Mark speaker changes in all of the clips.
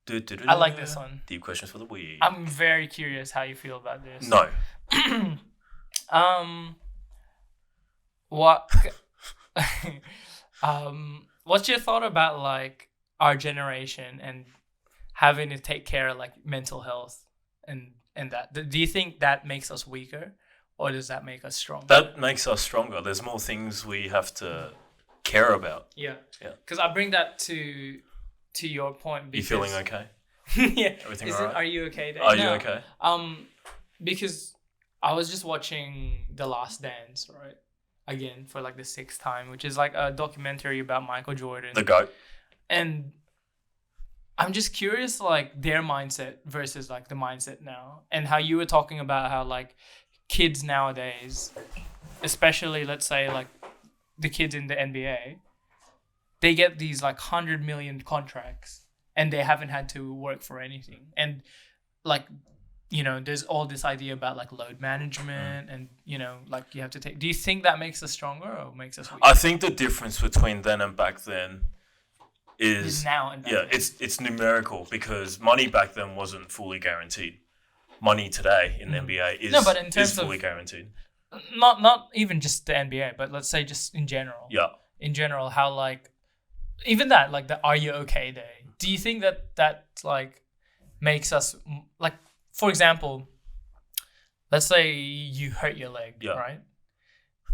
Speaker 1: I like this one.
Speaker 2: Deep questions for the week.
Speaker 1: I'm very curious how you feel about this.
Speaker 2: No.
Speaker 1: What? What's your thought about like our generation and having to take care of like mental health and that? Do you think that makes us weaker, or does that make us stronger?
Speaker 2: That makes us stronger. There's more things we have to care about.
Speaker 1: Yeah.
Speaker 2: Yeah.
Speaker 1: Because I bring that to your point. Because,
Speaker 2: you feeling okay?
Speaker 1: Yeah.
Speaker 2: Everything all right?
Speaker 1: Are you okay, Dave?
Speaker 2: Are you okay?
Speaker 1: Because I was just watching The Last Dance, right? Again, for like the 6th time, which is like a documentary about Michael Jordan.
Speaker 2: The GOAT.
Speaker 1: And I'm just curious, like, their mindset versus like the mindset now. And how you were talking about how like kids nowadays, especially let's say like the kids in the NBA, they get these like 100 million contracts and they haven't had to work for anything. And like, you know, there's all this idea about like load management and, you know, like you have to take. Do you think that makes us stronger or makes us weaker?
Speaker 2: I think the difference between then and back then is
Speaker 1: now and back then.
Speaker 2: it's numerical, because money back then wasn't fully guaranteed. Money today in the NBA is fully guaranteed.
Speaker 1: Not even just the NBA, but let's say just in general.
Speaker 2: Yeah.
Speaker 1: In general, how like even that, like the "Are you okay" day. Do you think that like makes us like, for example, let's say you hurt your leg, right?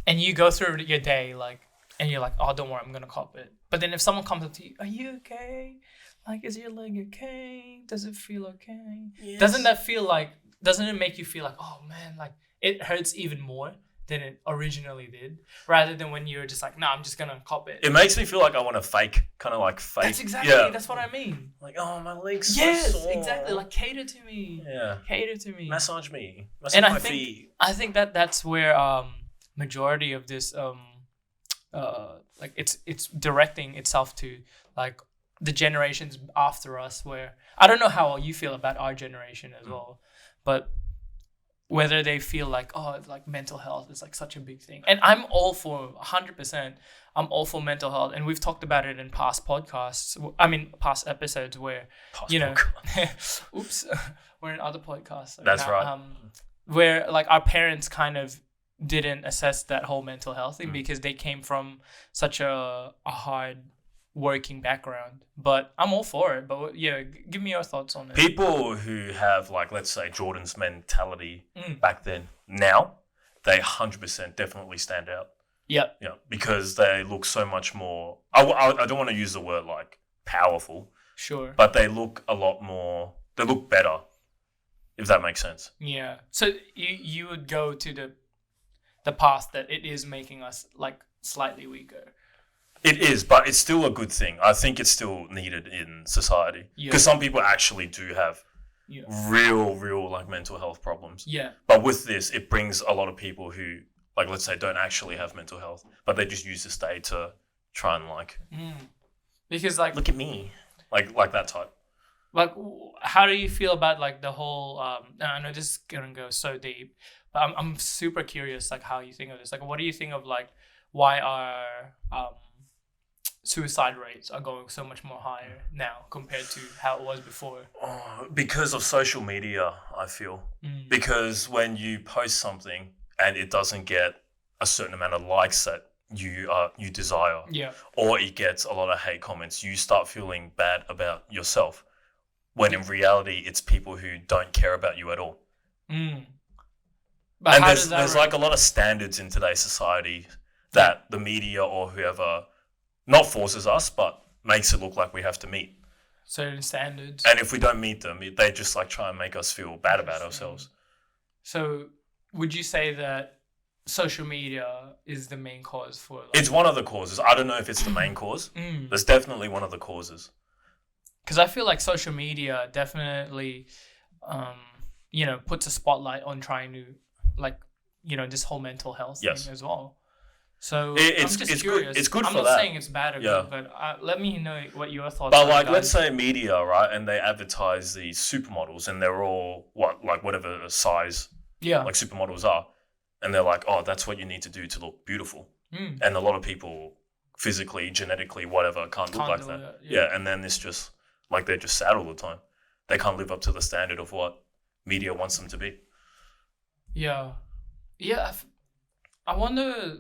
Speaker 1: And you go through your day like, and you're like, oh, don't worry, I'm gonna cop it. But then if someone comes up to you, are you okay? Like, is your leg okay? Does it feel okay? Yes. Doesn't it make you feel like, oh man, like it hurts even more than it originally did, rather than when you're just like, no, I'm just gonna cop it.
Speaker 2: It makes me feel like I want to fake.
Speaker 1: That's exactly, that's what I mean.
Speaker 2: Like, oh, my leg's so sore.
Speaker 1: Exactly. Like, cater to me.
Speaker 2: Yeah.
Speaker 1: Cater to me.
Speaker 2: Massage me.
Speaker 1: And
Speaker 2: my feet.
Speaker 1: I think that's where majority of this like it's directing itself to like the generations after us, where I don't know how you feel about our generation as well, but whether they feel like, oh, like mental health is like such a big thing. And I'm all for 100%. I'm all for mental health. And we've talked about it in past podcasts. I mean, past episodes where, oops, we're in other podcasts. So
Speaker 2: that's right.
Speaker 1: Where like our parents kind of didn't assess that whole mental health thing because they came from such a hard working background. But I'm all for it. But yeah, give me your thoughts on it.
Speaker 2: People who have like, let's say Jordan's mentality back then, now they 100% definitely stand out.
Speaker 1: Yep.
Speaker 2: Yeah, because they look so much more. I don't want to use the word like powerful.
Speaker 1: Sure.
Speaker 2: But they look a lot more. They look better, if that makes sense.
Speaker 1: Yeah. So you would go to the path that it is making us like slightly weaker.
Speaker 2: It is, but it's still a good thing. I think it's still needed in society. Because some people actually do have real like mental health problems.
Speaker 1: Yeah.
Speaker 2: But with this, it brings a lot of people who, like, let's say, don't actually have mental health, but they just use this day to try and like,
Speaker 1: because like,
Speaker 2: look at me, like that type.
Speaker 1: Like, how do you feel about like the whole? I know this is gonna go so deep, but I'm super curious, like how you think of this. Like, what do you think of like why our suicide rates are going so much more higher now compared to how it was before?
Speaker 2: Because of social media, I feel. Because when you post something and it doesn't get a certain amount of likes that you desire, or it gets a lot of hate comments, you start feeling bad about yourself. When in reality, it's people who don't care about you at all. But and there's like a lot of standards in today's society that the media or whoever not forces us, but makes it look like we have to meet.
Speaker 1: Certain standards.
Speaker 2: And if we don't meet them, they just like try and make us feel bad about ourselves.
Speaker 1: So would you say that social media is the main cause for... Like,
Speaker 2: it's one of the causes. I don't know if it's the main cause. There's definitely one of the causes.
Speaker 1: Because I feel like social media definitely, puts a spotlight on trying to, like, this whole mental health thing as well. So I'm just curious.
Speaker 2: It's good
Speaker 1: I'm
Speaker 2: for that.
Speaker 1: I'm not saying it's bad or good, but let me know what your thoughts
Speaker 2: are.
Speaker 1: But
Speaker 2: like, let's say media, right, and they advertise these supermodels, and they're all whatever size, like supermodels are, and they're like, oh, that's what you need to do to look beautiful. And a lot of people, physically, genetically, whatever, can't look like that. And then it's just Like they're just sad all the time. They can't live up to the standard of what media wants them to be.
Speaker 1: Yeah. I wonder,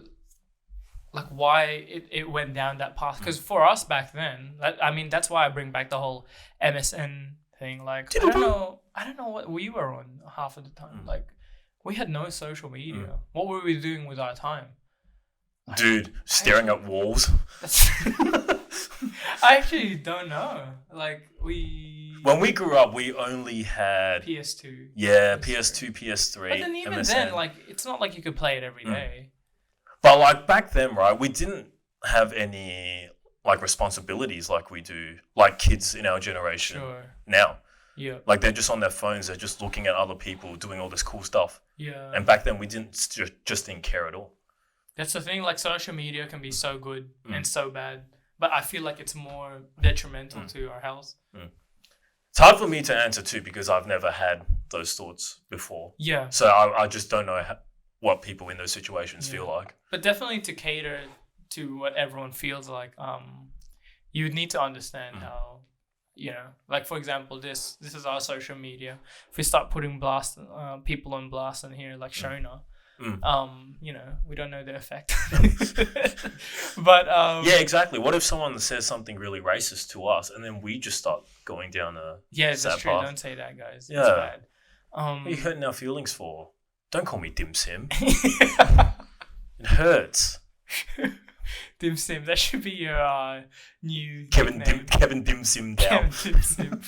Speaker 1: like, why it went down that path. Because for us back then, that's why I bring back the whole MSN thing. Like, I don't know what we were on half of the time. Like, we had no social media. What were we doing with our time?
Speaker 2: Dude, staring at walls.
Speaker 1: I actually don't know. Like,
Speaker 2: when we grew up, we only had
Speaker 1: PS2.
Speaker 2: Yeah, PS2, PS3.
Speaker 1: But then even
Speaker 2: MSN.
Speaker 1: then, like, it's not like you could play it every day.
Speaker 2: But like back then, right, we didn't have any like responsibilities like we do, like kids in our generation now.
Speaker 1: Yeah.
Speaker 2: Like they're just on their phones, they're just looking at other people doing all this cool stuff.
Speaker 1: Yeah.
Speaker 2: And back then we just didn't care at all.
Speaker 1: That's the thing, like social media can be so good and so bad. But I feel like it's more detrimental to our health.
Speaker 2: It's hard for me to answer too because I've never had those thoughts before.
Speaker 1: Yeah.
Speaker 2: So I just don't know what people in those situations feel like.
Speaker 1: But definitely to cater to what everyone feels like, you would need to understand how, like for example, this is our social media. If we start putting people on blast in here, like Shona, we don't know the effect. But
Speaker 2: yeah, exactly. What if someone says something really racist to us and then we just start going down a
Speaker 1: that's
Speaker 2: sad
Speaker 1: true.
Speaker 2: path?
Speaker 1: Don't say that, guys.
Speaker 2: Yeah.
Speaker 1: It's bad.
Speaker 2: What are you hurting our feelings for? Don't call me Dim Sim. It hurts.
Speaker 1: Dim Sim. That should be your new
Speaker 2: Kevin Dim Sim down.
Speaker 1: Kevin Dim Sim.